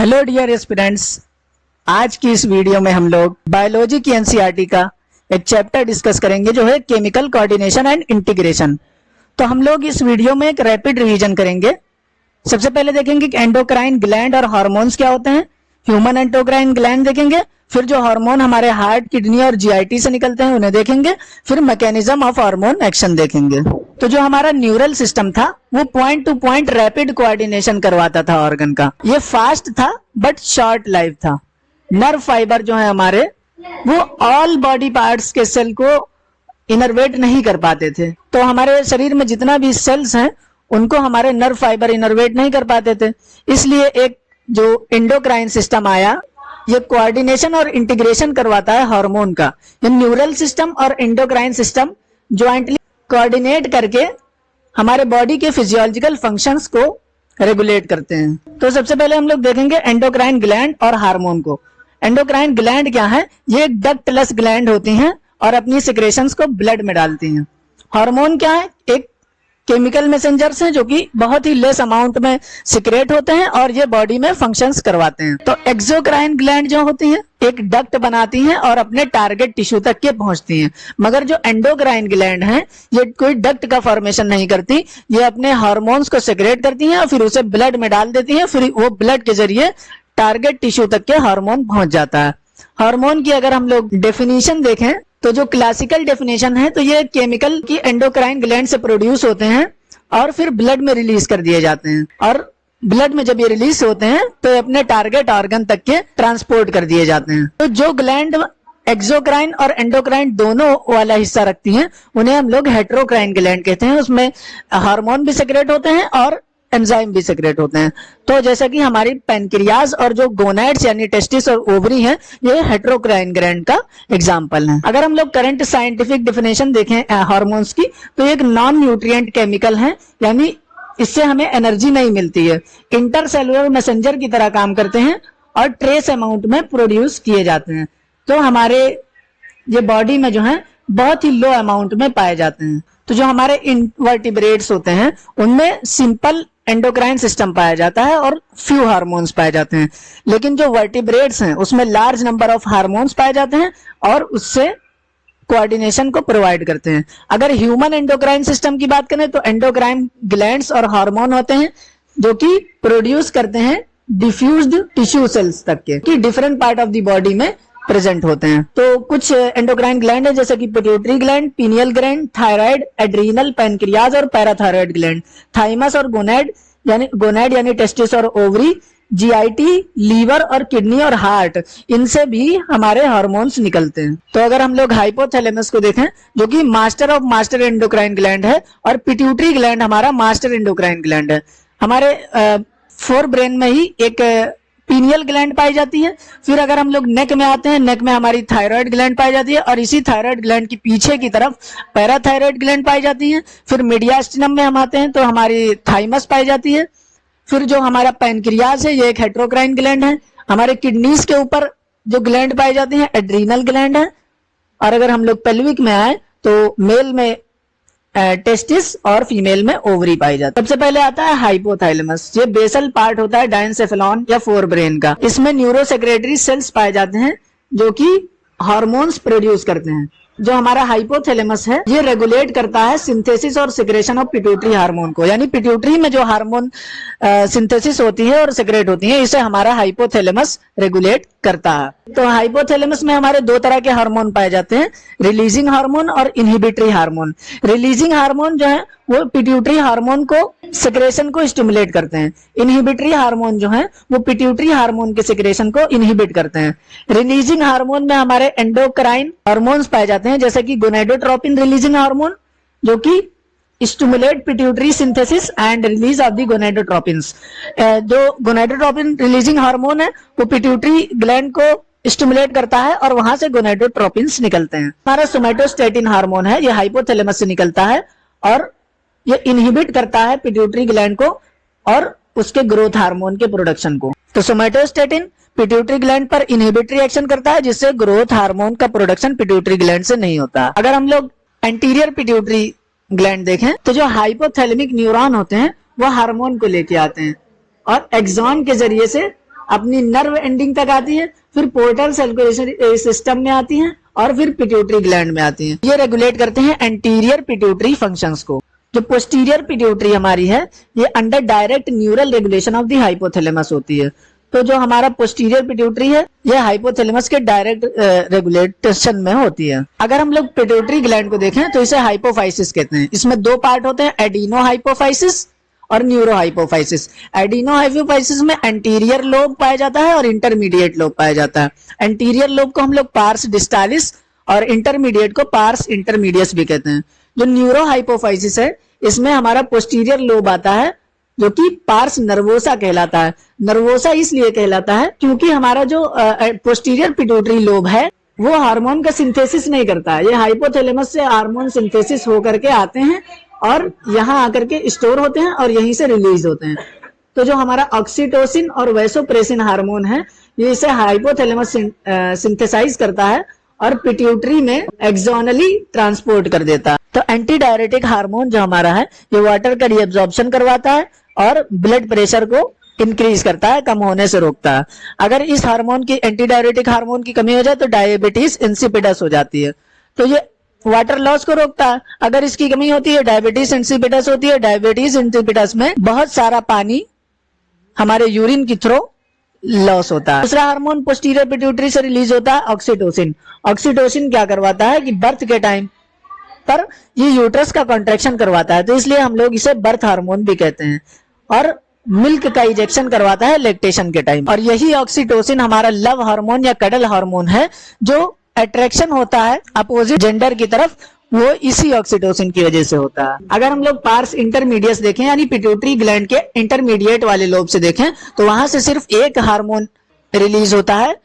Hello dear aspirants, आज की इस वीडियो में हम लोग बायोलॉजी की एनसीईआरटी का एक चैप्टर डिस्कस करेंगे जो है केमिकल कोऑर्डिनेशन एंड इंटीग्रेशन। तो हम लोग इस वीडियो में एक रैपिड रिवीजन करेंगे। सबसे पहले देखेंगे कि एंडोक्राइन ग्लैंड और हार्मोन्स क्या होते हैं, ह्यूमन एंडोक्राइन ग्लैंड देखेंगे, फिर जो हार्मोन हमारे हार्ट, किडनी और जीआईटी से निकलते हैं उन्हें देखेंगे, फिर मैकेनिज्म ऑफ हार्मोन एक्शन देखेंगे। तो जो हमारा न्यूरल सिस्टम था वो point two point rapid coordination करवाता था ऑर्गन का। ये फास्ट था बट शॉर्ट लाइफ था। नर्व फाइबर जो है हमारे वो ऑल बॉडी पार्ट्स के सेल को इनर्वेट नहीं कर पाते थे। तो हमारे शरीर में जितना भी सेल्स हैं उनको हमारे नर्व फाइबर इनर्वेट नहीं कर पाते थे, इसलिए एक जो एंडोक्राइन सिस्टम आया, ये कोऑर्डिनेशन और इंटीग्रेशन करवाता है हार्मोन का। ये न्यूरल सिस्टम और एंडोक्राइन सिस्टम ज्वाइंटली कोऑर्डिनेट करके हमारे बॉडी के फिजियोलॉजिकल फंक्शंस को रेगुलेट करते हैं। तो सबसे पहले हम लोग देखेंगे एंडोक्राइन ग्लैंड और हार्मोन को। एंडोक्राइन ग्लैंड क्या है? ये एक डक्टलेस ग्लैंड होती हैं और अपनी सिक्रेशंस को ब्लड में डालती हैं। हार्मोन क्या है? एक केमिकल मैसेंजर्स हैं जो कि बहुत ही लेस अमाउंट में सिक्रेट होते हैं और ये बॉडी में फंक्शंस करवाते हैं। तो एक्सोक्राइन ग्लैंड जो होती हैं एक डक्ट बनाती हैं और अपने टारगेट टिश्यू तक के पहुंचती हैं, मगर जो एंडोक्राइन ग्लैंड हैं ये कोई डक्ट का फॉर्मेशन नहीं करती, ये अपने हार्मोन्स को सिक्रेट करती हैं और फिर उसे ब्लड में डाल देती हैं, फिर वो ब्लड के जरिए टारगेट टिश्यू तक के हार्मोन पहुंच जाता है। हार्मोन की अगर हम लोग डेफिनेशन देखें तो जो क्लासिकल डेफिनेशन है तो ये केमिकल की एंडोक्राइन ग्लैंड से प्रोड्यूस होते हैं और फिर ब्लड में रिलीज कर दिए जाते हैं, और ब्लड में जब ये रिलीज होते हैं तो ये अपने टारगेट ऑर्गन तक के ट्रांसपोर्ट कर दिए जाते हैं। तो जो ग्लैंड एक्सोक्राइन और एंडोक्राइन दोनों वाला हिस्सा रखती हैं उन्हें हम लोग हेटेरोक्राइन ग्लैंड कहते हैं। उसमें हार्मोन भी सेक्रेट होते हैं और एंजाइम भी सेक्रेट होते हैं। तो जैसा कि हमारी पैनक्रियाज और जो गोनैड्स यानी टेस्टिस और ओवरी हैं ये हेटेरोक्राइन ग्लैंड का एग्जांपल है। अगर हम लोग करंट साइंटिफिक डेफिनेशन देखें हार्मोन्स की तो एक नॉन न्यूट्रिएंट केमिकल है, यानी इससे हमें एनर्जी नहीं मिलती है, इंटरसेलुलर मैसेंजर की तरह काम करते हैं और ट्रेस अमाउंट में प्रोड्यूस किए जाते हैं। तो हमारे ये बॉडी में जो है बहुत ही लो अमाउंट में पाए जाते हैं। तो जो हमारे इनवर्टिब्रेट्स होते हैं उनमें सिंपल एंडोक्राइन सिस्टम पाया जाता है और फ्यू हार्मोन्स पाए जाते हैं, लेकिन जो वर्टिब्रेट्स हैं उसमें लार्ज नंबर ऑफ हार्मोन्स पाए जाते हैं और उससे कोऑर्डिनेशन को प्रोवाइड करते हैं। अगर ह्यूमन एंडोक्राइन सिस्टम की बात करें तो एंडोक्राइन ग्लैंड्स और हार्मोन होते हैं जो कि प्रोड्यूस करते हैं डिफ्यूज्ड टिश्यू सेल्स तक के, कि different part of the body में प्रेजेंट होते हैं। तो कुछ एंडोक्राइन ग्लैंड है जैसे कि pituitary gland, pineal gland, thyroid, adrenal, pancreas और पैराथायराइड ग्लैंड, थाइमस और गोनैड यानी टेस्टिस और ओवरी, जीआईटी, लीवर और किडनी और हार्ट, इनसे भी हमारे हार्मोन्स निकलते हैं। तो अगर हम लोग हाइपोथैलेमस को देखें जो कि master of master endocrine gland है और पिट्यूटरी ग्लैंड हमारा मास्टर एंडोक्राइन ग्लैंड है। हमारे फोर ब्रेन में ही एक पीनियल ग्लैंड पाई जाती है। फिर अगर हम लोग नेक में आते हैं, नेक में हमारी थायराइड ग्लैंड पाई जाती है और इसी थायराइड ग्लैंड की पीछे की तरफ पैराथायराइड ग्लैंड पाई जाती है। फिर मीडियास्टिनम में हम आते हैं तो हमारी थाइमस पाई जाती है। फिर जो हमारा पैनक्रियाज है ये एक हेटेरोक्राइन ग्लैंड है। हमारे किडनीज के ऊपर जो ग्लैंड पाई जाती है एड्रीनल ग्लैंड है। और अगर हम लोग पेल्विक में आए तो मेल में टेस्टिस और फीमेल में ओवरी पाई जाती है। सबसे पहले आता है हाइपोथैलेमस। ये बेसल पार्ट होता है डायनसेफेलॉन या फोर ब्रेन का। इसमें न्यूरोसेक्रेटरी सेल्स पाए जाते हैं जो कि हार्मोन्स प्रोड्यूस करते हैं। जो हमारा हाइपोथैलेमस है ये रेगुलेट करता है सिंथेसिस और सिक्रेशन ऑफ पिट्यूटरी हार्मोन को, यानी पिट्यूटरी में जो हार्मोन सिंथेसिस होती है और सिक्रेट होती है इसे हमारा हाइपोथैलेमस रेगुलेट करता है। तो हाइपोथैलेमस में हमारे दो तरह के हार्मोन पाए जाते हैं, रिलीजिंग हार्मोन और इनहिबिटरी हार्मोन। रिलीजिंग हार्मोन जो है वो पिट्यूटरी हार्मोन को सिक्रेशन को स्टिमुलेट करते हैं। इनहिबिटरी हार्मोन जो है वो पिट्यूटरी हार्मोन के सिक्रेशन को इनहिबिट करते हैं। रिलीजिंग हार्मोन में हमारे एंडोक्राइन हार्मोन्स पाए जाते हैं जैसे कि गोनेडोट्रोपिन रिलीजिंग हार्मोन जो कि stimulate pituitary synthesis and release of the gonadotropins. जो गोनेडोट्रोपिन रिलीजिंग हार्मोन है वो पिट्यूटरी ग्लैंड को स्टिमुलेट करता है और वहां से गोनेडोट्रोपिन्स निकलते हैं। हमारा सोमेटोस्टेटिन हार्मोन है, ये हाइपोथैलेमस से निकलता है और ये इनहिबिट करता है पिट्यूटरी ग्लैंड को और उसके ग्रोथ हार्मोन के प्रोडक्शन को। तो सोमेटोस्टेटिन पिट्यूटरी ग्लैंड पर इनहिबिटरी एक्शन करता है जिससे ग्रोथ हार्मोन का प्रोडक्शन पिट्यूटरी ग्लैंड से नहीं होता। अगर हम लोग एंटीरियर पिट्यूटरी ग्लैंड देखें तो जो हाइपोथैलेमिक न्यूरॉन होते हैं वो हार्मोन को लेके आते हैं और एक्सॉन के जरिए से अपनी नर्व एंडिंग तक आती है, फिर पोर्टल सर्कुलेशन सिस्टम में आती हैं और फिर पिट्यूटरी ग्लैंड में आती हैं। ये रेगुलेट करते हैं एंटीरियर पिट्यूटरी फंक्शंस को। जो पोस्टीरियर पिट्यूटरी हमारी है, ये under direct neural regulation of the hypothalamus होती है। तो जो हमारा पोस्टीरियर पिट्यूटरी है, ये हाइपोथैलेमस के डायरेक्ट रेगुलेशन में होती है। अगर हम लोग पिट्यूटरी ग्लैंड को देखें तो इसे हाइपोफाइसिस कहते हैं। इसमें दो पार्ट होते हैं, एडिनो हाइपोफाइसिस और न्यूरो हाइपोफाइसिस। एडिनो हाइपोफाइसिस में एंटीरियर लोब पाया जाता है और इंटरमीडिएट लोब पाया जाता है। एंटीरियर लोब को हम लोग पार्स डिस्टालिस और इंटरमीडिएट को पार्स इंटरमीडियस भी कहते हैं। जो न्यूरो हाइपोफाइसिस है, इसमें हमारा पोस्टीरियर लोब आता है जो कि पार्स नर्वोसा कहलाता है। नर्वोसा इसलिए कहलाता है क्योंकि हमारा जो पोस्टीरियर पिट्यूटरी लोब है, वो हार्मोन का सिंथेसिस नहीं करता है। ये हाइपोथैलेमस से हार्मोन सिंथेसिस होकर के आते हैं और यहाँ आकर के स्टोर होते हैं और यहीं से रिलीज होते हैं। तो जो हमारा ऑक्सीटोसिन और वैसोप्रेसिन हार्मोन है, ये इसे हाइपोथैलेमस सिंथेसाइज करता है और पिट्यूटरी में एक्सोनली ट्रांसपोर्ट कर देता है। तो एंटी डायरेटिक हार्मोन जो हमारा है, ये वाटर का रीअब्जॉर्प्शन करवाता है और ब्लड प्रेशर को इंक्रीज करता है, कम होने से रोकता है। अगर इस हार्मोन की, एंटी डायरेटिक हार्मोन की कमी हो जाए तो डायबिटीज इंसिपिडस हो जाती है। तो ये वाटर लॉस को रोकता है। अगर इसकी कमी होती है, डायबिटीज इंसिपिडस होती है। डायबिटीज इंसिपिडस में बहुत सारा पानी हमारे यूरिन की थ्रू लॉस होता है। दूसरा हार्मोन पोस्टीरियर पिट्यूटरी से रिलीज होता है, ऑक्सीटोसिन। ऑक्सीटोसिन क्या करवाता है कि बर्थ के टाइम पर ये यूट्रस का कॉन्ट्रैक्शन करवाता है, तो इसलिए हम लोग इसे बर्थ हार्मोन भी कहते हैं। और मिल्क का इंजेक्शन करवाता है लैक्टेशन के टाइम। और यही ऑक्सीटोसिन हमारा लव हार्मोन या कडल हार्मोन है, जो अट्रैक्शन होता है अपोजिट जेंडर की तरफ, वो इसी ऑक्सीटोसिन की वजह से होता है। अगर हम लोग पार्स इंटरमीडियस देखें, यानी पिट्यूटरी ग्लैंड के इंटरमीडिएट वाले लोब से देखें, तो वहां से सिर्फ एक हार्मोन रिलीज होता है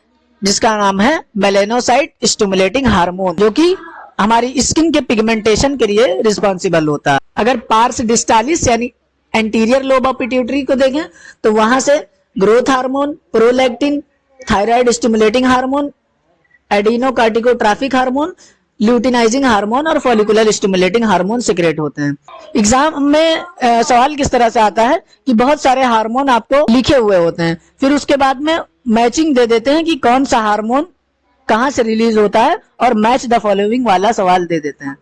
जिसका नाम है मेलेनोसाइट स्टिमुलेटिंग हार्मोन, जो कि हमारी स्किन के पिगमेंटेशन के लिए रिस्पॉन्सिबल होता है। अगर पार्स डिस्टालिस यानी एंटीरियर लोब ऑफ पिट्यूटरी को देखें, तो वहां से growth hormone, prolactin, thyroid stimulating hormone, adrenocorticotropic hormone, luteinizing hormone और फॉलिकुलर स्टिमुलेटिंग हार्मोन सिक्रेट होते हैं। एग्जाम में सवाल किस तरह से आता है कि बहुत सारे हार्मोन आपको लिखे हुए होते हैं, फिर उसके बाद में मैचिंग दे देते हैं कि कौन सा हार्मोन कहां से रिलीज होता है और मैच द फॉलोइंग वाला सवाल दे देते हैं।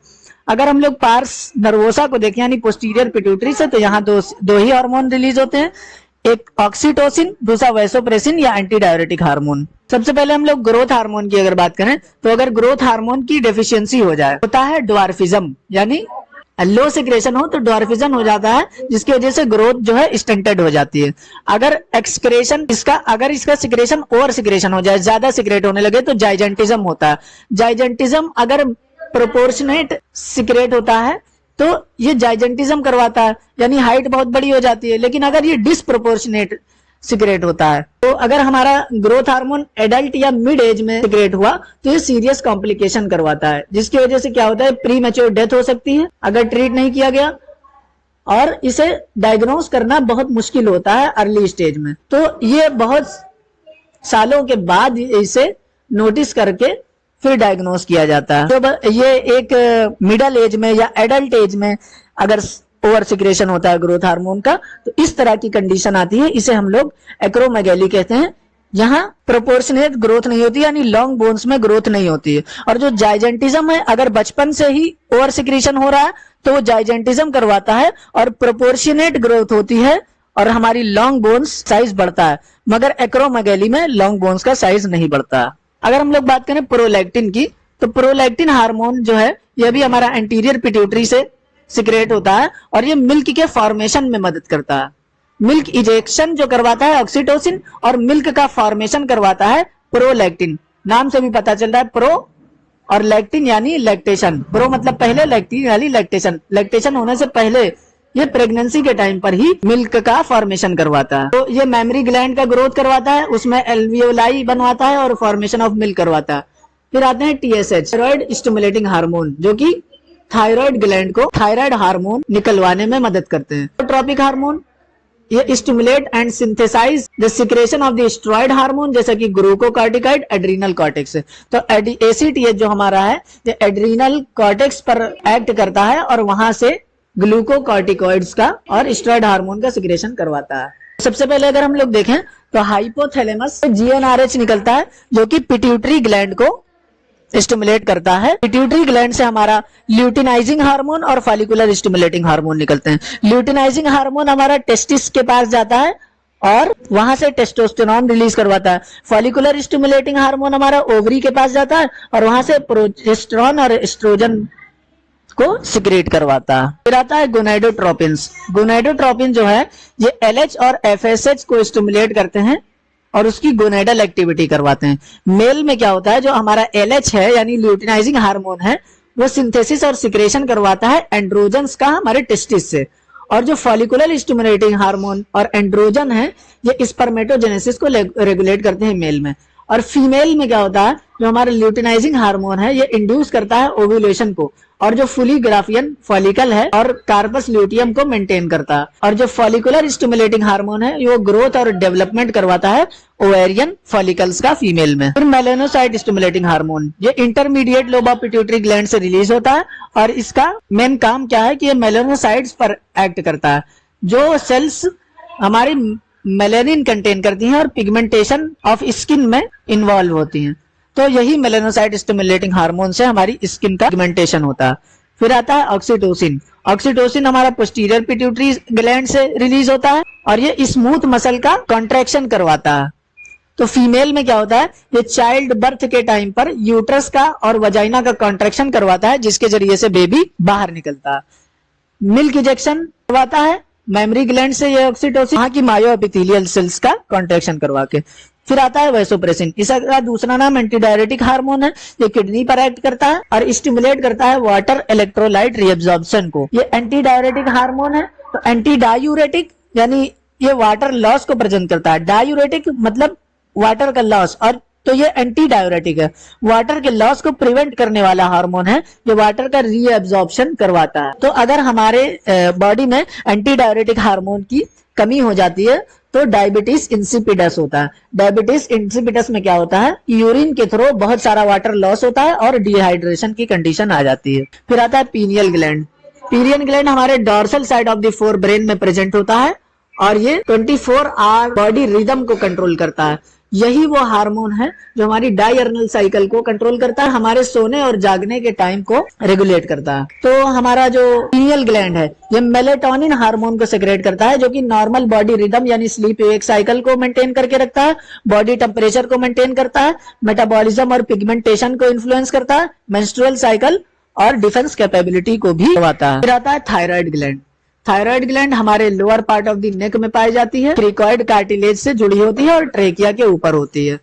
अगर हम लोग पार्स नर्वोसा को देखें यानी पोस्टीरियर पिट्यूटरी से, तो यहाँ दो ही हार्मोन रिलीज होते हैं, एक ऑक्सीटोसिन, दूसरा वैसोप्रेसिन या एंटी डायरेटिक हार्मोन। सबसे पहले हम लोग ग्रोथ हार्मोन की अगर बात करें, तो अगर ग्रोथ हार्मोन की डेफिशिएंसी हो जाए, होता है ड्वार्फिज्म, यानी लो सिक्रेशन हो तो ड्वार्फिज्म हो जाता है, जिसकी वजह से ग्रोथ जो है स्टंटेड हो जाती है। अगर एक्सक्रेशन अगर इसका सिक्रेशन ओवर सिक्रेशन हो जाए, ज्यादा सिक्रेट होने लगे, तो जाइजेंटिज्म होता है। जाइजेंटिज्म अगर प्रोपोर्शनेट सिक्रेट होता है तो ये जाइजेंटिज्म करवाता है, यानी हाइट बहुत बड़ी हो जाती है। लेकिन अगर ये डिसप्रोपोर्शनेट सिक्रेट होता है, तो अगर हमारा ग्रोथ हार्मोन एडल्ट या मिड एज में सिक्रेट हुआ, तो ये सीरियस कॉम्प्लिकेशन करवाता है, जिसकी वजह से क्या होता है, प्री मैच्योर डेथ हो सकती है अगर ट्रीट नहीं किया गया, और इसे डायग्नोज करना बहुत मुश्किल होता है अर्ली स्टेज में। तो ये बहुत सालों के बाद इसे नोटिस करके फिर डायग्नोज किया जाता है। तो ये एक मिडल एज में या एडल्ट एज में अगर ओवर सिक्रेशन होता है ग्रोथ हार्मोन का, तो इस तरह की कंडीशन आती है, इसे हम लोग एक्रोमेगैली कहते हैं। यहाँ प्रोपोर्शनेट ग्रोथ नहीं होती, यानी लॉन्ग बोन्स में ग्रोथ नहीं होती है। और जो जाइजेंटिज्म है, अगर बचपन से ही ओवर सिक्रेशन हो रहा है तो वो जाइजेंटिज्म करवाता है और प्रोपोर्शनेट ग्रोथ होती है और हमारी लॉन्ग बोन्स साइज बढ़ता है। मगर एक्रोमेगैली में लॉन्ग बोन्स का साइज नहीं बढ़ता। अगर हम लोग बात करें प्रोलैक्टिन की, तो प्रोलैक्टिन हार्मोन जो है, यह भी हमारा एंटीरियर पिट्यूटरी से सिक्रेट होता है और ये मिल्क के फॉर्मेशन में मदद करता है। मिल्क इजेक्शन जो करवाता है ऑक्सीटोसिन, और मिल्क का फॉर्मेशन करवाता है प्रोलैक्टिन। नाम से भी पता चल रहा है, प्रो और लैक्टिन यानी लैक्टेशन। प्रो मतलब पहले, लैक्टिन यानी लैक्टेशन। लैक्टेशन होने से पहले ये प्रेगनेंसी के टाइम पर ही मिल्क का फॉर्मेशन करवाता है। तो ये मेमरी ग्लैंड का ग्रोथ करवाता है, उसमें एल्वियोलाई बनवाता है और फॉर्मेशन ऑफ मिल्क करवाता है। फिर आते हैं TSH, थायराइड स्टिमुलेटिंग हार्मोन, जो कि थायराइड ग्लैंड को थायराइड हार्मोन निकलवाने में मदद करते हैं। ट्रॉपिक हार्मोन, ये stimulate and synthesise the secretion of the steroid hormone, जैसे कि ग्लूकोकार्टिकाइड एड्रीनल कॉर्टेक्स। तो ACTH जो हमारा है, ये एड्रीनल कॉर्टेक्स पर एक्ट करता है और वहां से ग्लूकोकार्टिकॉइड्स का और स्टेरॉइड हार्मोन का सिक्रेशन करवाता है। सबसे पहले अगर हम लोग देखें तो हाइपोथैलेमस से जीएनआरएच निकलता है जो कि पिट्यूटरी ग्लैंड को स्टिमुलेट करता है। पिट्यूटरी ग्लैंड से हमारा ल्यूटिनाइजिंग हार्मोन और फॉलिकुलर स्टिमुलेटिंग हार्मोन निकलते हैं। ल्यूटिनाइजिंग हार्मोन हमारा टेस्टिस के पास जाता है और वहां से टेस्टोस्टेरोन रिलीज करवाता है। फॉलिकुलर स्टिमुलेटिंग हार्मोन हमारा ओवरी के पास जाता है और वहां से प्रोजेस्टेरोन और एस्ट्रोजन को सिक्रेट करवाता है। फिर आता है गोनाडोट्रोपिन्स। गोनाडोट्रोपिन जो है ये एलएच और एफएसएच को स्टिमुलेट करते हैं और उसकी गोनेडल एक्टिविटी करवाते हैं। मेल में क्या होता है, जो हमारा एलएच है यानी ल्यूटिनाइजिंग हार्मोन है वो सिंथेसिस और सिक्रेशन करवाता है एंड्रोजन्स का हमारे टेस्टिस से, और जो फॉलिकुलर स्टिमुलेटिंग हार्मोन और एंड्रोजन है ये स्पर्मेटोजेनेसिस को रेगुलेट करते हैं मेल में। और फीमेल में क्या होता है, जो हमारा ल्यूटिनाइजिंग हार्मोन है ये इंड्यूस करता है ओव्यूलेशन को, और जो फुली ग्राफियन फॉलिकल है और कार्पस ल्यूटियम को मेंटेन करता है। और जो फॉलिकुलर स्टिमुलेटिंग हार्मोन है वो ग्रोथ और डेवलपमेंट करवाता है ओवेरियन फॉलिकल्स का फीमेल में। फिर मेलानोसाइट स्टिमुलेटिंग हार्मोन ये intermediate lobe of pituitary gland से रिलीज होता है और इसका मेन काम क्या है कि ये मेलानोसाइट्स पर एक्ट करता है। जो सेल्स हमारी मेलेनिन कंटेन करती हैं और पिगमेंटेशन ऑफ स्किन में इन्वॉल्व होती हैं, तो यही मेलानोसाइट स्टिमुलेटिंग हार्मोन से हमारी स्किन का पिगमेंटेशन होता है। फिर आता है ऑक्सीटोसिन। ऑक्सीटोसिन हमारा पोस्टीरियर पिट्यूटरी ग्लैंड से रिलीज होता है और ये स्मूथ मसल का कॉन्ट्रैक्शन करवाता है। तो फीमेल में क्या होता है, ये चाइल्ड बर्थ के टाइम पर यूट्रस का और वजाइना का कॉन्ट्रैक्शन करवाता है जिसके जरिए से बेबी बाहर निकलता है। मिल्क इजेक्शन करवाता है मेमरी ग्लैंड से ये ऑक्सीटोसिन, वहां की मायो एपिथेलियल सेल्स का कॉन्ट्रैक्शन करवा के। फिर आता है वैसोप्रेसिन। इसका दूसरा नाम एंटीडायरेटिक हार्मोन है। ये किडनी पर एक्ट करता है और स्टिमुलेट करता है वाटर इलेक्ट्रोलाइट रीअब्जॉर्प्शन को। ये एंटीडायरेटिक हार्मोन है। तो एंटी डायूरेटिक यानी ये वाटर लॉस को प्रेजेंट करता है। डायूरेटिक मतलब वाटर का लॉस, और तो ये एंटी डायूरेटिक है, वाटर के लॉस को प्रिवेंट करने वाला हार्मोन है जो वाटर का रीअब्जॉर्प्शन करवाता है। तो अगर हमारे बॉडी में एंटी डायूरेटिक हार्मोन की कमी हो जाती है तो डायबिटीज इंसिपिडस होता है। डायबिटीज इंसिपिडस में क्या होता है, यूरिन के थ्रू बहुत सारा वाटर लॉस होता है और डिहाइड्रेशन की कंडीशन आ जाती है। फिर आता है पीनियल ग्लैंड। पीनियल ग्लैंड हमारे dorsal side of the fore brain में प्रेजेंट होता है और ये 24 आवर बॉडी रिदम को कंट्रोल करता है। यही वो हार्मोन है जो हमारी डायर्नल साइकिल को कंट्रोल करता है, हमारे सोने और जागने के टाइम को रेगुलेट करता है। तो हमारा जो पीनियल ग्लैंड है ये मेलेटोनिन हार्मोन को सेक्रेट करता है जो कि नॉर्मल बॉडी रिदम यानी स्लीप वेक साइकिल को मेंटेन करके रखता है, बॉडी टेम्परेचर को मेंटेन करता है, मेटाबॉलिज्म और पिगमेंटेशन को इन्फ्लुएंस करता है, मेंस्ट्रुअल साइकिल और डिफेंस कैपेबिलिटी को भी बढ़ाता है। फिर आता है थायराइड ग्लैंड। थायराइड ग्लैंड हमारे lower part of the neck में पाई जाती है, क्रिकॉइड कार्टिलेज से जुड़ी होती है और ट्रेकिया के ऊपर होती है।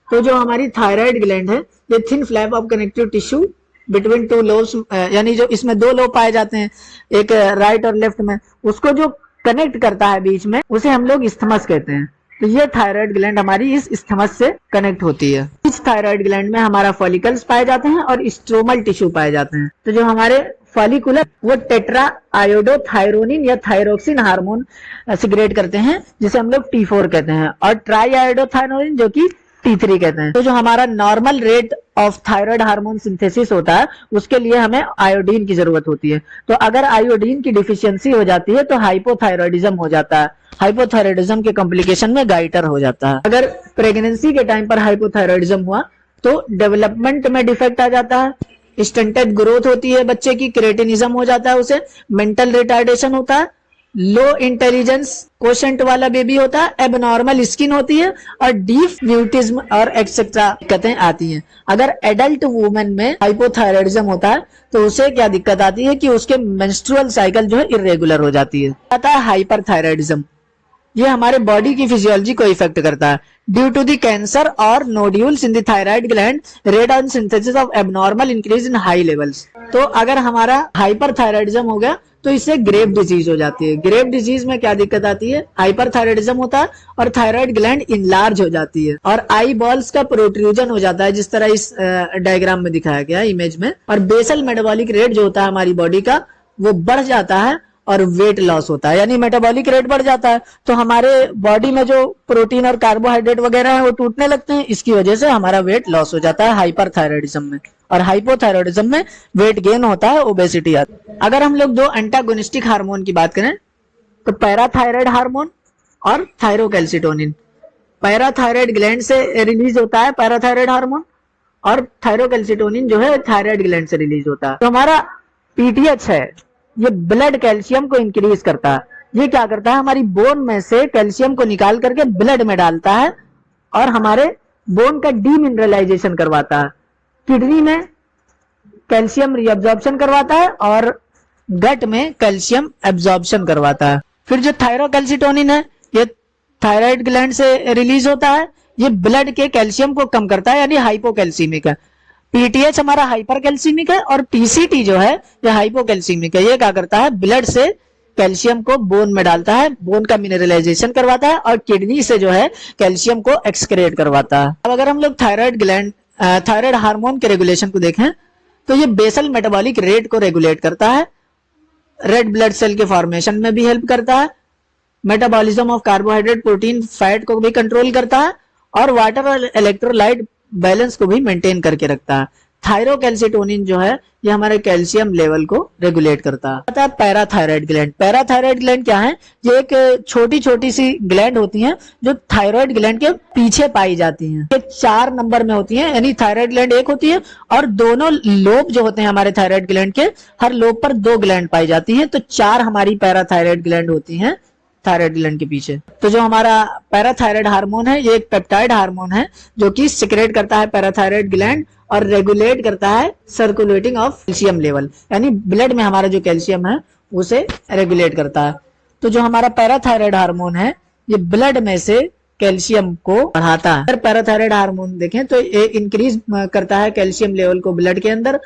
तो जो हमारी थायराइड ग्लैंड है ये thin flap of connective tissue between two lobes, यानी जो इसमें दो लोब पाए जाते हैं एक राइट और लेफ्ट में, उसको जो कनेक्ट करता है बीच में उसे हम लोग इस्थमस कहते हैं। तो ये थायराइड ग्लैंड हमारी इस इस्थमस से कनेक्ट होती है। इस थायराइड ग्लैंड में हमारा फॉलिकल्स पाए जाते हैं और स्ट्रोमल टिश्यू पाए जाते हैं। तो जो हमारे फॉलिकुलर वो टेट्रा आयोडोथायरोनिन या थायरोक्सिन हार्मोन सिक्रेट करते हैं जिसे हम लोग T4 कहते हैं, और ट्राई आयोडोथायरोनिन जो कि T3 कहते हैं। तो जो हमारा normal rate of thyroid hormone synthesis होता है उसके लिए हमें आयोडीन की जरूरत होती है। तो अगर आयोडीन की डिफिशियंसी हो जाती है तो हाइपोथायरॉयडिज्म हो जाता है। हाइपोथायरॉयडिज्म के कॉम्प्लिकेशन में गाइटर हो जाता है। अगर प्रेगनेंसी के टाइम पर हाइपोथायरॉयडिज्म हुआ तो डेवलपमेंट में डिफेक्ट आ जाता है, स्टंटेड ग्रोथ होती है बच्चे की, क्रेटिनिज्म हो जाता है, उसे मेंटल रिटार्डेशन होता है, लो इंटेलिजेंस कोशेंट वाला बेबी होता है, एबनॉर्मल स्किन होती है और डीप म्यूटिज्म और एक्सेट्रा दिक्कतें आती हैं। अगर एडल्ट वुमेन में हाइपोथायरॉयडिज्म होता है तो उसे क्या दिक्कत आती है कि उसके मेंस्ट्रुअल साइकिल जो है इरेगुलर हो जाती है। आता है हाइपरथायरॉयडिज्म। ये हमारे बॉडी की फिजियोलॉजी को इफेक्ट करता है। ड्यू टू द कैंसर और nodules in the thyroid gland red on synthesis of abnormal increase in high levels. तो अगर हमारा हाइपरथायरॉयडिज्म हो गया तो इससे ग्रेव डिजीज हो जाती है। ग्रेव डिजीज में क्या दिक्कत आती है, हाइपरथायरॉयडिज्म होता है और थायराइड ग्लैंड इनलार्ज हो जाती है और आई बॉल्स का प्रोट्रूजन हो जाता है जिस तरह इस डायग्राम में दिखाया गया है इमेज में। और बेसल मेटाबॉलिक रेट जो होता है हमारी बॉडी का वो बढ़ जाता है और वेट लॉस होता है, यानी मेटाबॉलिक रेट बढ़ जाता है तो हमारे बॉडी में जो प्रोटीन और कार्बोहाइड्रेट वगैरह है वो टूटने लगते हैं। इसकी वजह से हमारा वेट लॉस हो जाता है हाइपरथायरॉयडिज्म में। और हाइपोथायरॉयडिज्म में वेट गेन होता है, ओबेसिटी आती है। अगर हम लोग दो एंटागोनिस्टिक हार्मोन की बात करें तो पैराथायराइड हार्मोन और थायरोकैल्सिटोनिन। पैराथायराइड ग्लैंड से रिलीज होता है पैराथायराइड हार्मोन, और थायरोकैल्सिटोनिन जो है थायराइड ग्लैंड से रिलीज होता है। तो हमारा पीटीएच है, ये ब्लड कैल्शियम को इंक्रीज करता है। ये क्या करता है, हमारी बोन में से कैल्शियम को निकाल करके ब्लड में डालता है और हमारे बोन का डीमिनरलाइजेशन करवाता है। किडनी में कैल्शियम रीअब्जॉर्प्शन करवाता है और गट में कैल्शियम एब्जॉर्प्शन करवाता है। फिर जो थायरोकैल्सिटोनिन है ये थायराइड ग्लैंड से रिलीज होता है, ये ब्लड के कैल्शियम को कम करता है, यानी हाइपोकैल्सीमिक है। पीटीएच हमारा हाइपरकैल्सीमिक है और टीसीटी जो है ये हाइपोकैल्सीमिक है। ये क्या करता है, ब्लड से कैल्शियम को बोन में डालता है, बोन का मिनरलाइजेशन करवाता है और किडनी से जो है कैल्शियम को एक्सक्रेट करवाता है। अब अगर हम लोग थायराइड हार्मोन के रेगुलेशन को देखें तो ये बेसल मेटाबॉलिक रेट को रेगुलेट करता है, रेड ब्लड सेल के फॉर्मेशन में भी हेल्प करता है, metabolism of carbohydrate protein fat को भी कंट्रोल करता है और वाटर और इलेक्ट्रोलाइट बैलेंस को भी मेंटेन करके रखता है। थायरोकैल्सिटोनिन जो है ये हमारे कैल्शियम लेवल को रेगुलेट करता है। पैराथायराइड ग्लैंड, पैराथायराइड ग्लैंड क्या है, ये एक छोटी छोटी सी ग्लैंड होती हैं जो थायराइड ग्लैंड के पीछे पाई जाती हैं। ये 4 नंबर में होती हैं, यानी थायराइड ग्लैंड एक होती है और दोनों लोब जो होते हैं हमारे थायराइड ग्लैंड के, हर लोब पर 2 ग्लैंड पाई जाती हैं। तो 4 हमारी पैराथायराइड ग्लैंड होती हैं थायराइड ग्लैंड के पीछे। तो जो हमारा पैराथायराइड हार्मोन है ये एक पेप्टाइड हार्मोन है जो कि सिक्रेट करता है पैराथायराइड ग्लैंड और रेगुलेट करता है सर्कुलेटिंग ऑफ कैल्शियम लेवल, यानी ब्लड में हमारा जो कैल्शियम है उसे रेगुलेट करता है। तो जो हमारा पैराथायराइड हार्मोन है ये ब्लड में से कैल्शियम को बढ़ाता है। अगर पैराथायराइड हार्मोन देखें तो ये इंक्रीज करता है कैल्शियम लेवल को ब्लड के अंदर,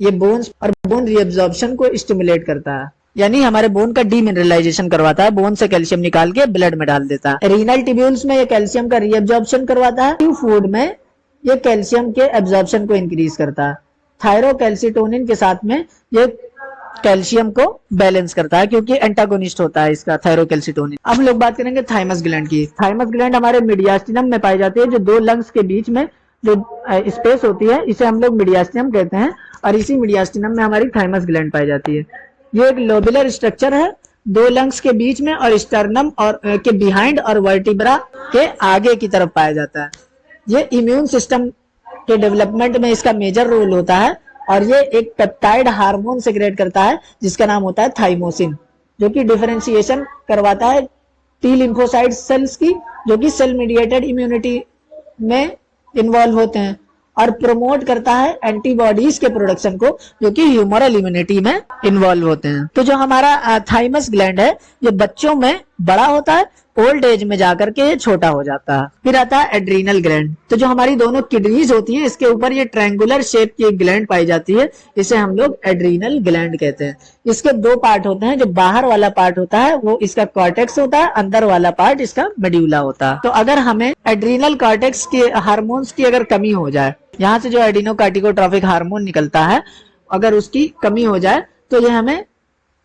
ये बोन्स और बोन रीअब्जॉर्प्शन को स्टिमुलेट करता है, यानी हमारे बोन का डीमिनरलाइजेशन करवाता है, बोन से कैल्शियम निकाल के ब्लड में डाल देता है। रीनल ट्यूब्यूल्स में ये कैल्शियम का रीअब्जॉर्प्शन करवाता है। फूड में ये कैल्शियम के एब्जॉर्प्शन को इंक्रीज करता है। थायरोकैल्सिटोनिन के साथ में ये कैल्शियम को बैलेंस करता है क्योंकि एंटागोनिस्ट होता है इसका थायरोकैल्सिटोनिन। अब लोग बात करेंगे थाइमस ग्लैंड की। थाइमस ग्लैंड हमारे मीडियास्टिनम में पाई जाती है, जो 2 लंग्स के बीच में जो स्पेस होती है इसे हम लोग मीडियास्टिनम कहते हैं और इसी मीडियास्टिनम में हमारी थाइमस ग्लैंड पाई जाती है। ये एक लोबुलर स्ट्रक्चर है 2 लंग्स के बीच में और स्टर्नम और के बिहाइंड और वर्टिब्रा के आगे की तरफ पाया जाता है। ये इम्यून सिस्टम के डेवलपमेंट में इसका मेजर रोल होता है और ये एक पेप्टाइड हार्मोन सेक्रेट करता है जिसका नाम होता है थाइमोसिन, जो कि डिफरेंशिएशन करवाता है टी लिम्फोसाइट सेल्स की, जो कि सेल मीडिएटेड इम्यूनिटी में इन्वॉल्व होते हैं और प्रमोट करता है एंटीबॉडीज के प्रोडक्शन को, जो कि ह्यूमरल इम्यूनिटी में इन्वॉल्व होते हैं। तो जो हमारा थाइमस ग्लैंड है ये बच्चों में बड़ा होता है, ओल्ड एज में जाकर के छोटा हो जाता है। फिर आता है एड्रीनल ग्लैंड। तो जो हमारी दोनों किडनीज होती हैं इसके ऊपर ये ट्रायंगुलर शेप की एक ग्लैंड पाई जाती है, इसे हम लोग एड्रीनल ग्लैंड कहते हैं। इसके 2 पार्ट होते हैं, जो बाहर वाला पार्ट होता है वो इसका कॉर्टेक्स होता है, अंदर वाला पार्ट इसका मेड्यूला होता है। तो अगर हमें एड्रीनल कॉर्टेक्स के हार्मोन्स की अगर कमी हो जाए, यहाँ से जो एडिनोकार्टिकोट्रोफिक हार्मोन निकलता है अगर उसकी कमी हो जाए तो ये हमें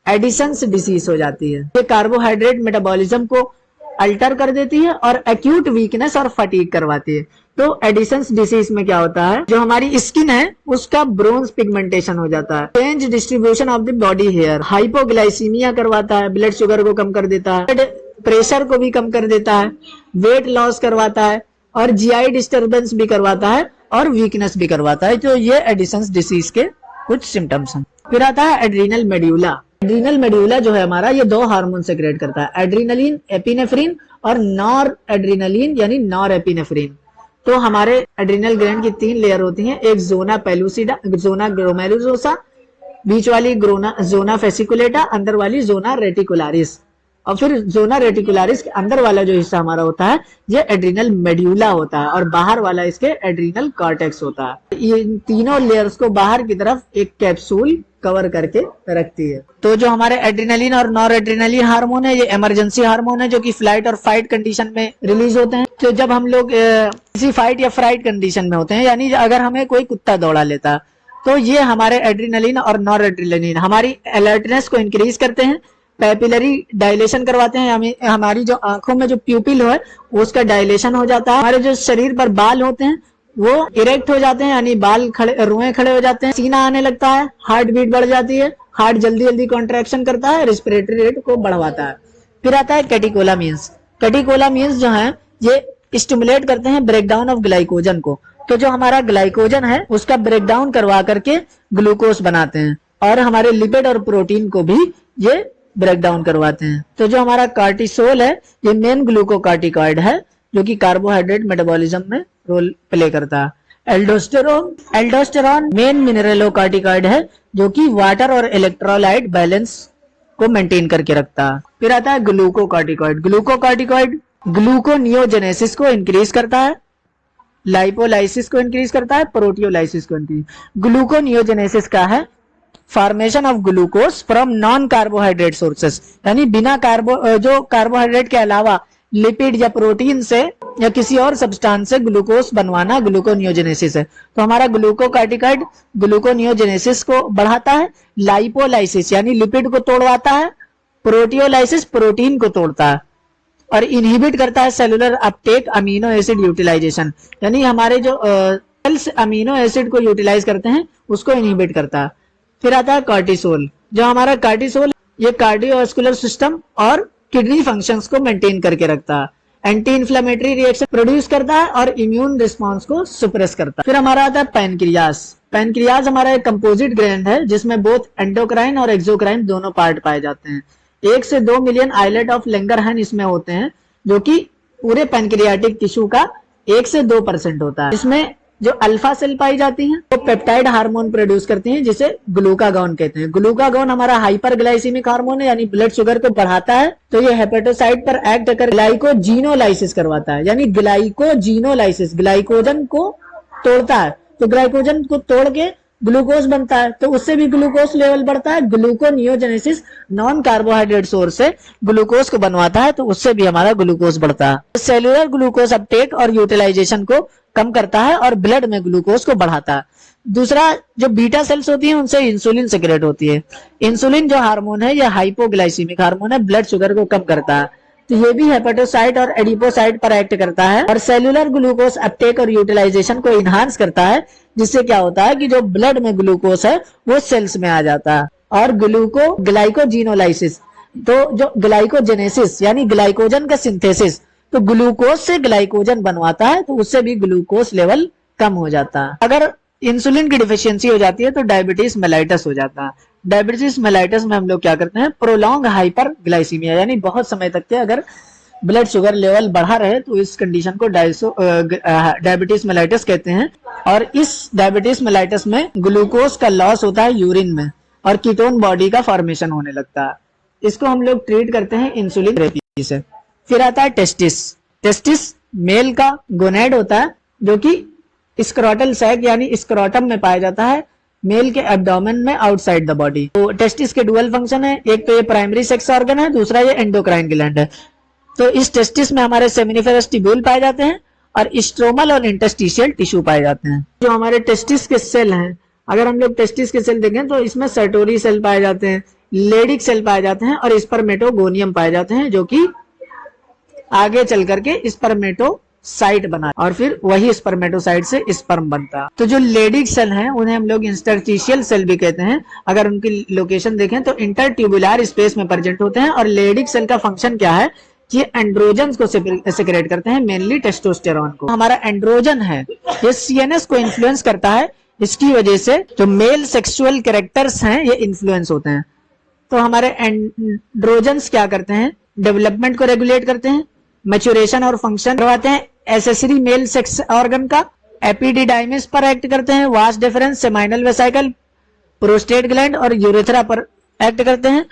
एडिशंस डिसीज हो जाती है। ये कार्बोहाइड्रेट मेटाबॉलिज्म को अल्टर कर देती है और एक्यूट वीकनेस और फटीग करवाती है। तो एडिशंस डिसीज में क्या होता है, जो हमारी स्किन है उसका ब्रोंज पिगमेंटेशन हो जाता है, change distribution of the body hair, hypoglycaemia करवाता है, ब्लड शुगर को कम कर देता है, ब्लड प्रेशर को भी कम कर देता है, वेट लॉस करवाता है और जीआई डिस्टर्बेंस भी करवाता है और वीकनेस भी करवाता है। तो ये एडिशंस डिसीज के कुछ सिम्टम्स हैं। फिर आता है एड्रीनल मेड्यूला। एड्रीनल मेड्यूला जो है हमारा ये 2 हार्मोन सेक्रेट करता है, एड्रीनलिन एपिनेफ्रिन और नॉर एड्रीनलिन यानी नॉर एपिनेफ्रिन। तो हमारे एड्रीनल ग्लैंड की 3 लेयर होती हैं, एक जोना पेलुसिडा, जोना ग्लोमेरुलोसा, बीच वाली जोना फेसिकुलेटा, अंदर वाली जोना रेटिकुलारिस और फिर जोना रेटिकुलारिस के अंदर वाला जो हिस्सा हमारा होता है ये एड्रीनल मेड्यूला होता है और बाहर वाला इसके एड्रीनल कॉर्टेक्स होता है। ये तीनों लेयर्स को बाहर की तरफ एक कैप्सूल कवर करके रखती है। तो जो हमारे एड्रीनलिन और नॉर एड्रीनलिन हार्मोन है ये इमरजेंसी हार्मोन है, जो कि फ्लाइट और फाइट कंडीशन में रिलीज होते हैं। तो जब हम लोग किसी फाइट या फ्राइट कंडीशन में होते हैं, यानी अगर हमें कोई कुत्ता दौड़ा लेता तो ये हमारे एड्रीनलिन और नॉर एड्रीनलिन हमारी अलर्टनेस को इंक्रीज करते हैं, पैपिलरी डायलेशन करवाते हैं, हमारी जो आंखों में जो प्यूपिल है उसका डायलेशन हो जाता है, हमारे जो शरीर पर बाल होते हैं वो इरेक्ट हो जाते हैं, यानी बाल खड़े, रुएं खड़े हो जाते हैं, सीना आने लगता है, हार्ट बीट बढ़ जाती है, हार्ट जल्दी जल्दी कॉन्ट्रैक्शन करता है, रेस्पिरेटरी रेट को बढ़वाता है। फिर आता है कैटिकोलामिन्स। कैटिकोला मीन्स जो है ये स्टिमुलेट करते हैं ब्रेकडाउन ऑफ ग्लाइकोजन को। तो जो हमारा ग्लाइकोजन है उसका ब्रेकडाउन करवा करके ग्लूकोज बनाते हैं, और हमारे लिपिड और प्रोटीन को भी ये ब्रेकडाउन करवाते हैं। तो जो हमारा कार्टिसोल है ये मेन ग्लूकोकार्टिकॉइड है जो कि कार्बोहाइड्रेट मेटाबॉलिज्म में रोल प्ले करता है। एल्डोस्टेरॉन मेन मिनरलोकार्टिकॉइड है जो कि वाटर और इलेक्ट्रोलाइट बैलेंस को मेंटेन करके रखता है। फिर आता है ग्लूकोकार्टिकॉइड। ग्लूकोकार्टिकॉइड ग्लूकोनियोजेनेसिस को इंक्रीज करता है, लाइपोलाइसिस को इंक्रीज करता है, प्रोटियोलाइसिस को इंक्रीज। ग्लूकोनियोजेनेसिस का है formation of glucose from non carbohydrate sources, यानी बिना जो कार्बोहाइड्रेट के अलावा लिपिड या प्रोटीन से या किसी और सब्सटेंस से ग्लूकोज बनवाना ग्लूकोनियोजेनेसिस है। तो हमारा ग्लूकोकार्टिकॉइड ग्लूकोनियोजेनेसिस को बढ़ाता है, लाइपोलाइसिस यानी लिपिड को तोड़वाता है, प्रोटियोलाइसिस प्रोटीन को तोड़ता है, और इनहिबिट करता है cellular uptake amino acid utilisation, यानी हमारे जो सेल्स अमीनो एसिड को यूटिलाइज करते हैं उसको इनहिबिट करता है। फिर आता है कार्टिसोल। जो हमारा कार्टिसोल ये कार्डियोवास्कुलर सिस्टम और किडनी फंक्शंस को मेंटेन करके रखता है, एंटी इन्फ्लेमेटरी रिएक्शन प्रोड्यूस करता है और इम्यून रिस्पांस को सुप्रेस करता है। फिर हमारा आता है पैनक्रियास। पैनक्रियास हमारा एक कंपोजिट ग्लैंड है जिसमें बोथ एंडोक्राइन और एक्सोक्राइन दोनों पार्ट पाए जाते हैं। 1 से 2 मिलियन आइलेट ऑफ लैंगरहैंस इसमें होते हैं जो कि पूरे पैनक्रियाटिक टिश्यू का 1 से 2% होता है। इसमें जो अल्फा सेल पाई जाती हैं वो पेप्टाइड हार्मोन प्रोड्यूस करती हैं जिसे ग्लूकागॉन कहते हैं। ग्लूकागॉन हमारा हाइपरग्लाइसीमिक हार्मोन है यानी ब्लड शुगर को बढ़ाता है। तो ये हेपेटोसाइट पर एक्ट कर ग्लाइकोजीनोलाइसिस करवाता है, यानी ग्लाइकोजीनोलाइसिस ग्लाइकोजन को तोड़ता है। तो ग्लाइकोजन को तोड़ के ग्लूकोज बनता है, तो उससे भी ग्लूकोज लेवल बढ़ता है। ग्लूकोनियोजेनेसिस नॉन कार्बोहाइड्रेट सोर्स से ग्लूकोज को बनवाता है, तो उससे भी हमारा ग्लूकोज बढ़ता है। सेलुलर ग्लूकोज अपटेक और यूटिलाइजेशन को कम करता है और ब्लड में ग्लूकोज को बढ़ाता है। दूसरा, जो बीटा सेल्स होती है उनसे इंसुलिन सेक्रेट होती है। इंसुलिन जो हार्मोन है यह हाइपोग्लाइसीमिक हार्मोन है, ब्लड शुगर को कम करता है। तो ये भी हेपेटोसाइट और एडिपोसाइट पर एक्ट करता है और सेलुलर ग्लूकोज अपटेक और यूटिलाइजेशन को इनहांस करता है, जिससे क्या होता है कि जो ब्लड में ग्लूकोज है वो सेल्स में आ जाता है। और ग्लाइकोजीनोलाइसिस, तो जो ग्लाइकोजेनेसिस यानी ग्लाइकोजन का सिंथेसिस, तो ग्लूकोज से ग्लाइकोजन बनवाता है, तो उससे भी ग्लूकोज लेवल कम हो जाता है। अगर इंसुलिन की डिफिशियंसी हो जाती है तो डायबिटीज मेलाइटस हो जाता है। डायबिटीज मेलाइटस में हम लोग क्या करते हैं, प्रोलॉन्ग हाइपर ग्लाइसीमिया, यानी बहुत समय तक के अगर ब्लड शुगर लेवल बढ़ा रहे तो इस कंडीशन को डायबिटीज मेलाइटस कहते हैं। और इस डायबिटीज मेलाइटस में ग्लूकोज का लॉस होता है यूरिन में और कीटोन बॉडी का फॉर्मेशन होने लगता है। इसको हम लोग ट्रीट करते हैं इंसुलिन थेरेपी से। फिर आता है टेस्टिस। टेस्टिस मेल का गोनेड होता है जो कि स्क्रोटल सैक यानी स्क्रोटम में पाया जाता है, मेल के एब्डोमेन में आउटसाइड द बॉडी। तो टेस्टिस के डुअल फंक्शन है, एक तो ये प्राइमरी सेक्स ऑर्गन है, दूसरा ये एंडोक्राइन ग्लैंड है। तो इस टेस्टिस में हमारे सेमिनिफेरस ट्यूब्यूल पाए जाते हैं और स्ट्रोमल और इंटरस्टिशियल टिश्यू पाए जाते हैं। जो हमारे टेस्टिस के सेल हैं, अगर हम लोग टेस्टिस के सेल देखें तो इसमें सर्टोरी सेल पाए जाते हैं, लेडिक सेल पाए जाते हैं और स्पर्मेटोगोनियम पाए जाते हैं, जो कि आगे चल करके स्पर्मेटोसाइट बना और फिर वही स्पर्मेटोसाइट से स्पर्म बनता है। तो जो लेडिक सेल हैं उन्हें हम लोग इंटरस्टिशियल सेल भी कहते हैं। अगर उनकी लोकेशन देखें तो इंटरट्यूबुलर स्पेस में प्रेजेंट होते हैं। और लेडिक सेल का फंक्शन क्या है कि एंड्रोजन को सेक्रेट करते हैं, मेनली टेस्टोस्टेरोन को। हमारा एंड्रोजन है ये सीएनएस को इन्फ्लुएंस करता है, इसकी वजह से जो मेल सेक्सुअल कैरेक्टर्स हैं ये इन्फ्लुएंस होते हैं। तो हमारे एंड्रोजन्स क्या करते हैं, डेवलपमेंट को रेगुलेट करते हैं, मैच्योरेशन और फंक्शन करवाते हैं एसेसरी मेल सेक्स ऑर्गन का, एपिडिडाइमिस पर एक्ट करते हैं, vas deferens, seminal vesicle, prostate gland और यूरेथ्रा पर एक्ट करते हैं।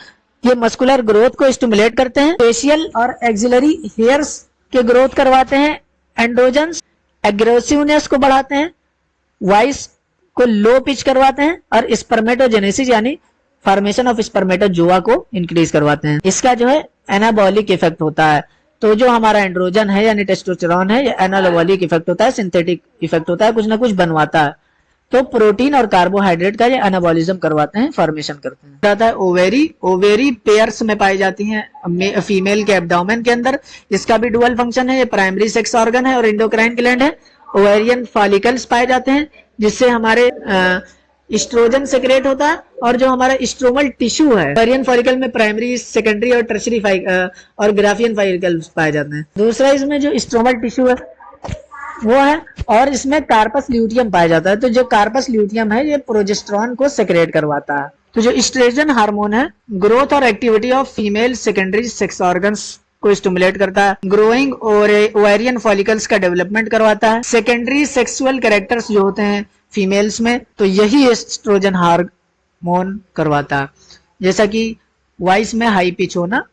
ये मस्कुलर ग्रोथ को स्टिमुलेट करते हैं, फेशियल और एक्सिलरी हेयर्स के ग्रोथ करवाते हैं एंड्रोजन्स, एग्रेसिवनेस को बढ़ाते हैं, वॉइस को लो पिच करवाते हैं और स्पर्मेटोजेनेसिस यानी फॉर्मेशन ऑफ स्पर्मेटोजोआ को इंक्रीज करवाते हैं। इसका जो है एनाबॉलिक इफेक्ट होता है। तो जो हमारा एंड्रोजन है यानी टेस्टोस्टेरोन है, ये एनाबॉलिक इफेक्ट होता है, सिंथेटिक इफेक्ट होता है, कुछ ना कुछ बनवाता है। तो प्रोटीन और कार्बोहाइड्रेट का ये एनाबॉलिज्म करवाते हैं, फॉर्मेशन करते हैं। जाता है ओवेरी। ओवेरी पेयर्स में पाई जाती हैं फीमेल के एब्डोमेन के अंदर। इसका भी डुअल फंक्शन है, ये प्राइमरी सेक्स ऑर्गन है और एंडोक्राइन ग्लैंड है। ओवेरियन फॉलिकल्स पाए जाते हैं जिससे हमारे एस्ट्रोजन सेक्रेट होता है, और जो हमारा स्ट्रोमल टिश्यू है ओवेरियन फॉलिकल में प्राइमरी, सेकेंडरी और टर्शियरी और ग्राफियन फॉलिकल्स पाए जाते हैं। दूसरा इसमें जो स्ट्रोमल टिश्यू है वो है, और इसमें कार्पस ल्यूटियम पाया जाता है। तो जो कार्पस ल्यूटियम है ये प्रोजेस्टेरॉन को सेक्रेट करवाता है। तो जो एस्ट्रोजन हार्मोन है ग्रोथ और activity of female secondary sex organs को स्टिमुलेट करता है, ग्रोइंग और ओवेरियन फॉलिकल्स का डेवलपमेंट करवाता है, सेकेंडरी सेक्सुअल कैरेक्टर्स जो होते हैं फीमेल्स में तो यही एस्ट्रोजन हार्मोन करवाता है, जैसा कि वॉइस में हाई पिच होना,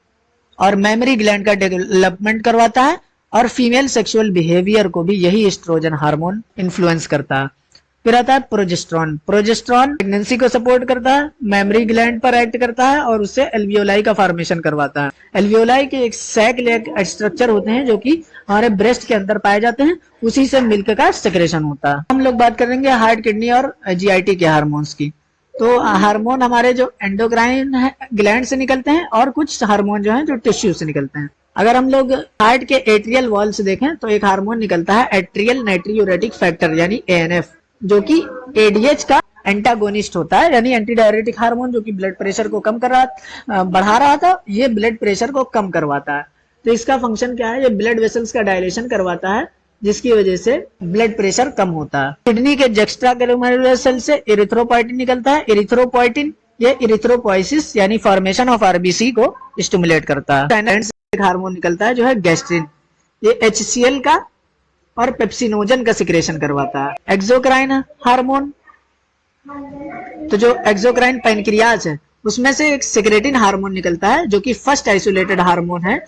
और मेमोरी ग्लैंड का डेवलपमेंट करवाता है, और फीमेल सेक्सुअल बिहेवियर को भी यही एस्ट्रोजन हार्मोन इन्फ्लुएंस करता है। फिर आता है प्रोजेस्टेरॉन। प्रोजेस्टेरॉन प्रेगनेंसी को सपोर्ट करता है, मेमोरी ग्लैंड पर एक्ट करता है, और उससे एल्वियोलाई का फॉर्मेशन करवाता है। एल्वियोलाई के एक सैक लेक स्ट्रक्चर होते हैं जो कि हमारे ब्रेस्ट के अंदर पाए जाते हैं, उसी से मिल्क का सेक्रेशन होता है। हम लोग बात करेंगे हार्ट, किडनी और जीआईटी के हार्मोन्स की। तो हार्मोन हमारे जो एंडोक्राइन ग्लैंड से निकलते हैं, और कुछ हार्मोन जो है जो टिश्यू से निकलते हैं। अगर हम लोग हार्ट के एट्रियल वॉल से देखें तो एक हार्मोन निकलता है एट्रियल नाइट्रियूरेटिक फैक्टर यानी एएनएफ, जो कि एडीएच का एंटागोनिस्ट होता है, यानी एंटी डायरेटिक हार्मोन, जो कि ब्लड प्रेशर को कम कर रहा बढ़ा रहा था, ये ब्लड प्रेशर को कम करवाता है। तो इसका फंक्शन क्या है, ये ब्लड वेसल्स का डायलेशन करवाता है, जिसकी वजह से ब्लड प्रेशर कम होता है। किडनी के जुक्स्टा ग्लोमेरुलर सेल से इरिथ्रोपोइटिन निकलता है। इरिथ्रोपोइटिन ये इरिथ्रोपोइसिस यानी फॉर्मेशन ऑफ आरबीसी को स्टिमुलेट करता है। एक हार्मोन निकलता है जो है गैस्ट्रिन, ये एचसीएल का और पेप्सिनोजन का सिक्रेशन करवाता है। एक्सोक्राइन हार्मोन, तो जो एक्सोक्राइन पैनक्रियाज है उसमें से एक सिक्रेटिन हार्मोन निकलता है, जो कि फर्स्ट आइसोलेटेड हार्मोन है,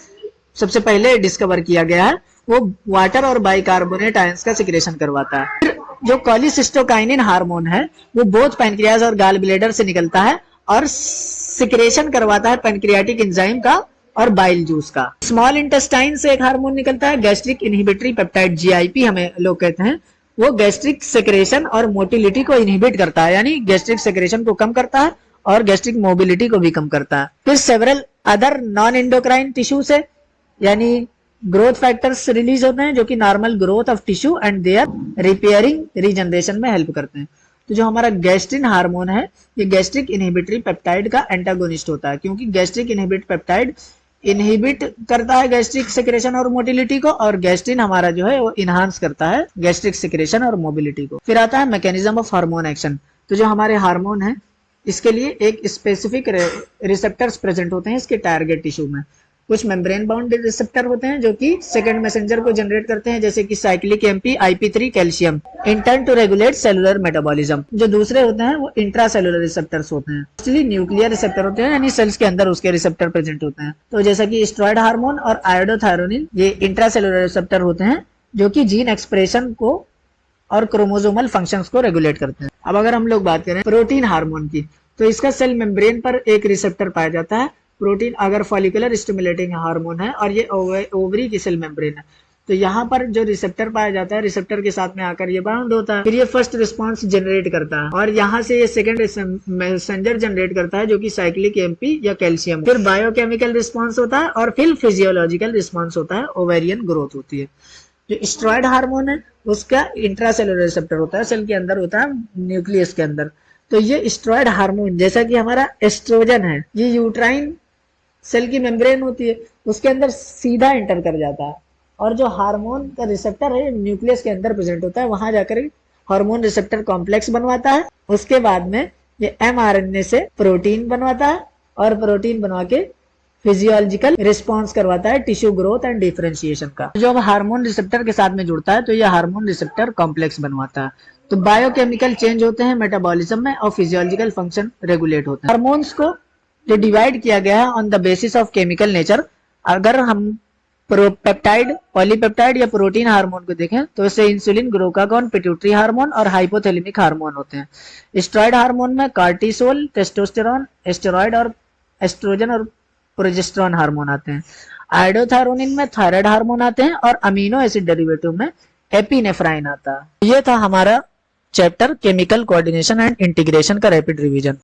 सबसे पहले डिस्कवर किया गया है। वो वाटर और बाइकार्बोनेट आयंस का सिक्रेशन करवाता है। फिर जो कोलिसिस्टोकाइनिन हार्मोन है वो बोथ पैनक्रियाज और गाल ब्लेडर से निकलता है, और सिक्रेशन करवाता है पैनक्रियाटिक एंजाइम का और बाइल जूस का। स्मॉल इंटेस्टाइन से एक हार्मोन निकलता है गैस्ट्रिक इनहिबिटरी पेप्टाइड, जीआईपी हमें लोग कहते हैं। वो गैस्ट्रिक सेक्रेशन और मोटिलिटी को इनहिबिट करता है, यानी गैस्ट्रिक सेक्रेशन को कम करता है और गैस्ट्रिक मोबिलिटी को भी कम करता है। फिर several other non endocrine tissue से यानी ग्रोथ फैक्टर्स रिलीज होते हैं, जो कि normal growth of tissue and their repairing regeneration में हेल्प करते हैं। तो जो हमारा गैस्ट्रिन हार्मोन है ये गैस्ट्रिक इनहिबिटरी पेप्टाइड का एंटागोनिस्ट होता है, क्योंकि गैस्ट्रिक इनहिबिट पेप्टाइड इनहिबिट करता है गैस्ट्रिक सेक्रेशन और मोटिलिटी को, और गैस्ट्रिन हमारा जो है वो इनहांस करता है गैस्ट्रिक सेक्रेशन और मोबिलिटी को। फिर आता है मैकेनिज्म ऑफ हार्मोन एक्शन। तो जो हमारे हार्मोन है इसके लिए एक स्पेसिफिक रिसेप्टर्स प्रेजेंट होते हैं इसके टारगेट टिश्यू में। कुछ मेम्ब्रेन बाउंड रिसेप्टर होते हैं जो कि सेकंड मैसेंजर को जनरेट करते हैं, जैसे कि cyclic MP, IP3, calcium, in turn to regulate cellular metabolism. जो दूसरे होते हैं वो इंट्रा सेलुलर रिसेप्टर्स होते हैं, एक्चुअली न्यूक्लियर रिसेप्टर होते हैं, यानी सेल्स के अंदर उसके रिसेप्टर प्रेजेंट होते हैं। तो जैसा कि स्टेरॉयड हार्मोन और आयोडोथायरोनिन ये इंट्रा सेलुलर रिसेप्टर होते हैं, जो कि जीन एक्सप्रेशन को और क्रोमोसोमल फंक्शंस को रेगुलेट करते हैं। अब अगर हम लोग बात करें प्रोटीन हार्मोन की, तो इसका सेल मेम्ब्रेन पर एक रिसेप्टर पाया जाता है। प्रोटीन अगर फॉलिकुलर स्टिमुलेटिंग हार्मोन है और ये ओवरी की सेल मेम्ब्रेन है, तो यहाँ पर जो रिसेप्टर पाया जाता है रिसेप्टर के साथ में आकर ये बाउंड होता है, फिर ये फर्स्ट रिस्पांस जनरेट करता है, और यहाँ से ये सेकंड मैसेंजर जनरेट करता है जो कि साइक्लिक एमपी या कैल्शियम। फिर बायोकेमिकल रिस्पांस होता है, और फिर फिजियोलॉजिकल रिस्पांस होता है, ओवेरियन ग्रोथ होती है। जो स्टेरॉयड हार्मोन है उसका इंट्रासेलुलर रिसेप्टर होता है, सेल के अंदर होता है, न्यूक्लियस के अंदर। तो ये स्टेरॉयड हार्मोन जैसा कि हमारा एस्ट्रोजन है, ये यूट्राइन सेल की मेम्ब्रेन होती है उसके अंदर सीधा एंटर कर जाता है, और जो हार्मोन का रिसेप्टर है न्यूक्लियस के अंदर प्रेजेंट होता है, वहां जाकर हार्मोन रिसेप्टर कॉम्प्लेक्स बनवाता है। उसके बाद में ये mRNA से प्रोटीन बनवाता है, और प्रोटीन बनवा के फिजियोलॉजिकल रिस्पांस करवाता है टिश्यू ग्रोथ एंड डिफरेंशिएशन का। जो हार्मोन रिसेप्टर के साथ में जुड़ता है तो ये हार्मोन रिसेप्टर कॉम्प्लेक्स बनवाता है। तो बायोकेमिकल चेंज होते हैं मेटाबॉलिज्म में, और फिजियोलॉजिकल फंक्शन रेगुलेट होते हैं। हार्मोन्स को जो डिवाइड किया गया है on the basis of chemical nature, अगर हम पेप्टाइड, पॉलीपेप्टाइड या प्रोटीन हार्मोन को देखें तो इससे इंसुलिन, ग्लूकागॉन, पिट्यूटरी हार्मोन और हाइपोथैलेमिक हार्मोन होते हैं। स्टेरॉयड हार्मोन में कार्टिसोल, टेस्टोस्टेरोन, स्टेरॉयड और एस्ट्रोजन और प्रोजेस्टेरोन हार्मोन आते हैं। आयोडोथायरोनिन में थायराइड हार्मोन आते हैं, और अमीनो एसिड डेरिवेटिव में एपिनेफ्राइन आता है। ये था हमारा chapter chemical coordination and integration का रैपिड रिवीजन।